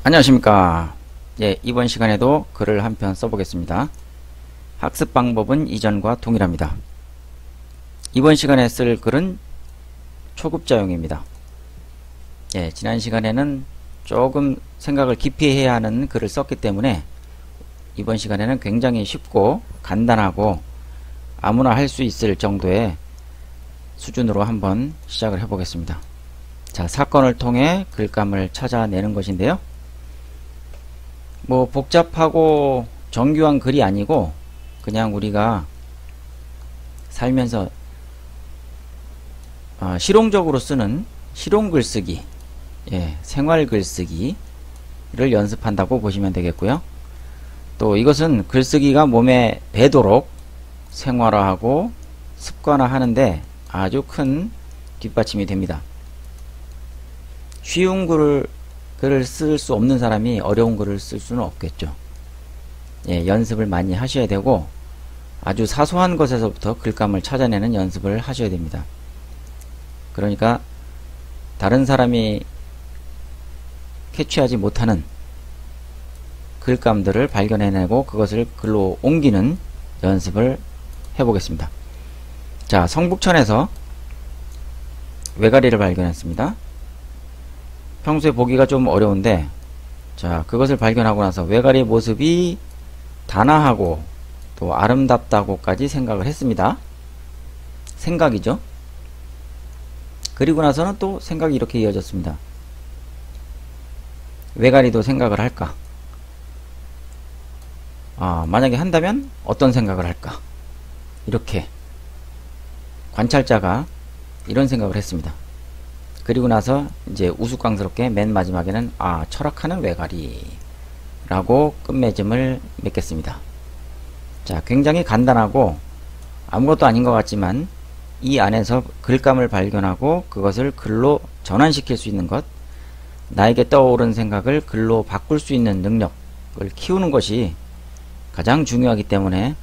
안녕하십니까. 예, 이번 시간에도 글을 한 편 써보겠습니다. 학습 방법은 이전과 동일합니다. 이번 시간에 쓸 글은 초급자용입니다. 예, 지난 시간에는 조금 생각을 깊이 해야 하는 글을 썼기 때문에 이번 시간에는 굉장히 쉽고 간단하고 아무나 할 수 있을 정도의 수준으로 한번 시작을 해보겠습니다. 자, 사건을 통해 글감을 찾아내는 것인데요. 뭐 복잡하고 정교한 글이 아니고 그냥 우리가 살면서 실용적으로 쓰는 실용 글쓰기, 예, 생활 글쓰기를 연습한다고 보시면 되겠고요. 또 이것은 글쓰기가 몸에 배도록 생활화하고 습관화하는데 아주 큰 뒷받침이 됩니다. 쉬운 글을 쓸 수 없는 사람이 어려운 글을 쓸 수는 없겠죠. 예, 연습을 많이 하셔야 되고 아주 사소한 것에서부터 글감을 찾아내는 연습을 하셔야 됩니다. 그러니까 다른 사람이 캐치하지 못하는 글감들을 발견해내고 그것을 글로 옮기는 연습을 해보겠습니다. 자, 성북천에서 외가리를 발견했습니다. 평소에 보기가 좀 어려운데, 자, 그것을 발견하고 나서 외가리의 모습이 단아하고 또 아름답다고까지 생각을 했습니다. 생각이죠. 그리고 나서는 또 생각이 이렇게 이어졌습니다. 외가리도 생각을 할까? 만약에 한다면 어떤 생각을 할까? 이렇게 관찰자가 이런 생각을 했습니다. 그리고 나서 이제 우스꽝스럽게 맨 마지막에는 철학하는 외가리 라고 끝맺음을 맺겠습니다. 자, 굉장히 간단하고 아무것도 아닌 것 같지만 이 안에서 글감을 발견하고 그것을 글로 전환시킬 수 있는 것, 나에게 떠오른 생각을 글로 바꿀 수 있는 능력을 키우는 것이 가장 중요하기 때문에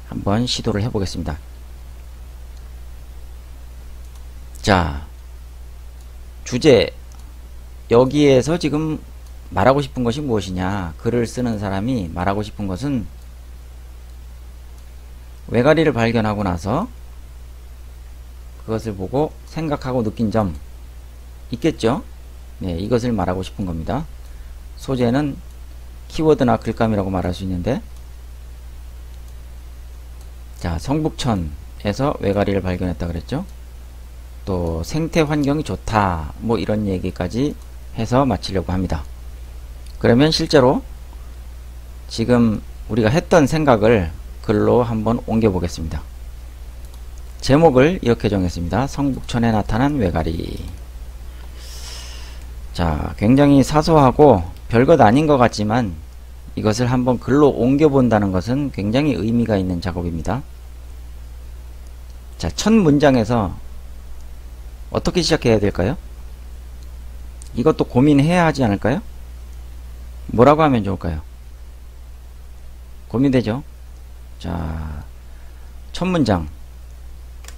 한번 시도를 해보겠습니다. 자, 주제, 여기에서 지금 말하고 싶은 것이 무엇이냐. 글을 쓰는 사람이 말하고 싶은 것은 외가리를 발견하고 나서 그것을 보고 생각하고 느낀 점 있겠죠? 네, 이것을 말하고 싶은 겁니다. 소재는 키워드나 글감이라고 말할 수 있는데, 자, 성북천에서 외가리를 발견했다 그랬죠? 또 생태 환경이 좋다, 뭐 이런 얘기까지 해서 마치려고 합니다. 그러면 실제로 지금 우리가 했던 생각을 글로 한번 옮겨 보겠습니다. 제목을 이렇게 정했습니다. 성북천에 나타난 외가리. 자, 굉장히 사소하고 별것 아닌 것 같지만 이것을 한번 글로 옮겨 본다는 것은 굉장히 의미가 있는 작업입니다. 자, 첫 문장에서 어떻게 시작해야 될까요? 이것도 고민해야 하지 않을까요? 뭐라고 하면 좋을까요? 고민되죠? 자, 첫 문장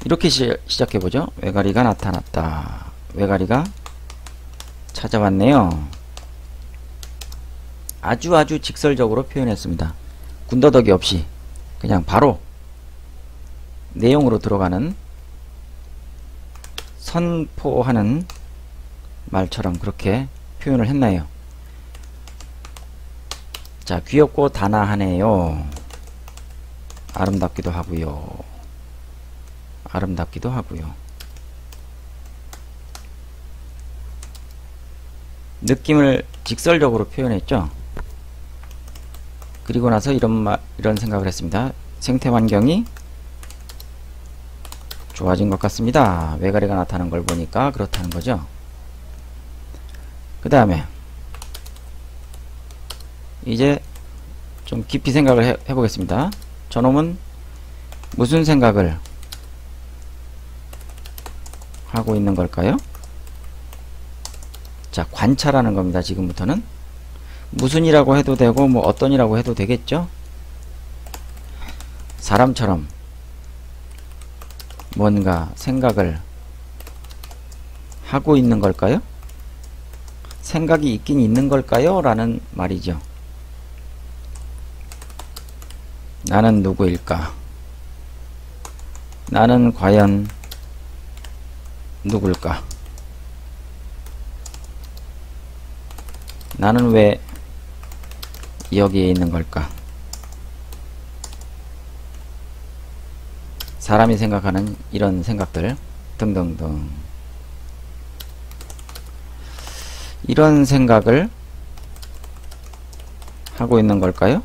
이렇게 시작해보죠. 외가리가 나타났다. 외가리가 찾아왔네요. 아주 직설적으로 표현했습니다. 군더더기 없이 그냥 바로 내용으로 들어가는, 선포하는 말처럼 그렇게 표현을 했나요? 자, 귀엽고 단아하네요. 아름답기도 하고요. 아름답기도 하고요. 느낌을 직설적으로 표현했죠. 그리고 나서 이런 생각을 했습니다. 생태 환경이 좋아진 것 같습니다. 외가리가 나타난 걸 보니까 그렇다는 거죠. 그 다음에 이제 좀 깊이 생각을 해보겠습니다. 저놈은 무슨 생각을 하고 있는 걸까요? 자, 관찰하는 겁니다. 지금부터는 무슨이라고 해도 되고 뭐 어떤이라고 해도 되겠죠. 사람처럼 뭔가 생각을 하고 있는 걸까요? 생각이 있긴 있는 걸까요? 라는 말이죠. 나는 누구일까? 나는 과연 누굴까? 나는 왜 여기에 있는 걸까? 사람이 생각하는 이런 생각들 등등등. 이런 생각을 하고 있는 걸까요?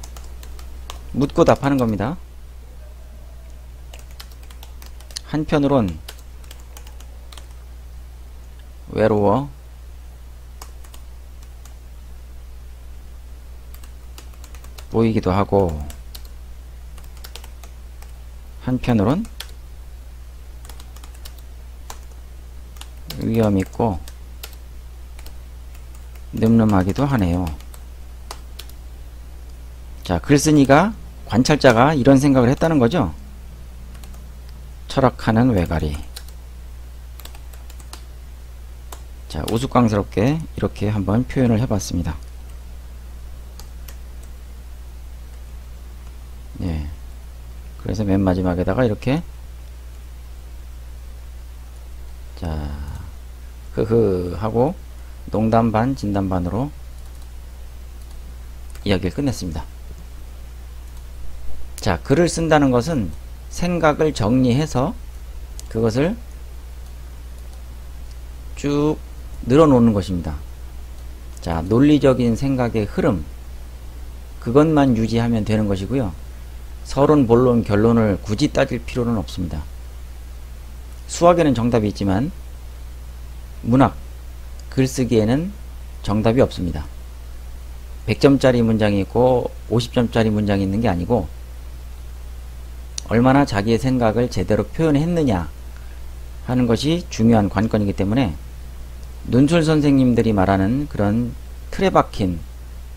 묻고 답하는 겁니다. 한편으론 외로워 보이기도 하고, 한편으론 위험있고 늠름하기도 하네요. 자, 글쓴이가, 관찰자가 이런 생각을 했다는 거죠. 철학하는 외가리. 자, 우스꽝스럽게 이렇게 한번 표현을 해봤습니다. 예. 그래서 맨 마지막에다가 이렇게, 자, 흐흐 하고 농담 반 진담 반으로 이야기를 끝냈습니다. 자, 글을 쓴다는 것은 생각을 정리해서 그것을 쭉 늘어놓는 것입니다. 자, 논리적인 생각의 흐름, 그것만 유지하면 되는 것이고요. 서론, 본론, 결론을 굳이 따질 필요는 없습니다. 수학에는 정답이 있지만 문학, 글쓰기에는 정답이 없습니다. 100점짜리 문장이 있고 50점짜리 문장이 있는 게 아니고, 얼마나 자기의 생각을 제대로 표현했느냐 하는 것이 중요한 관건이기 때문에 논술 선생님들이 말하는 그런 틀에 박힌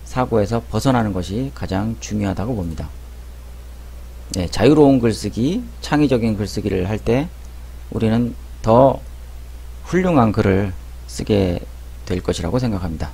사고에서 벗어나는 것이 가장 중요하다고 봅니다. 네, 자유로운 글쓰기, 창의적인 글쓰기를 할 때 우리는 더 훌륭한 글을 쓰게 될 것이라고 생각합니다.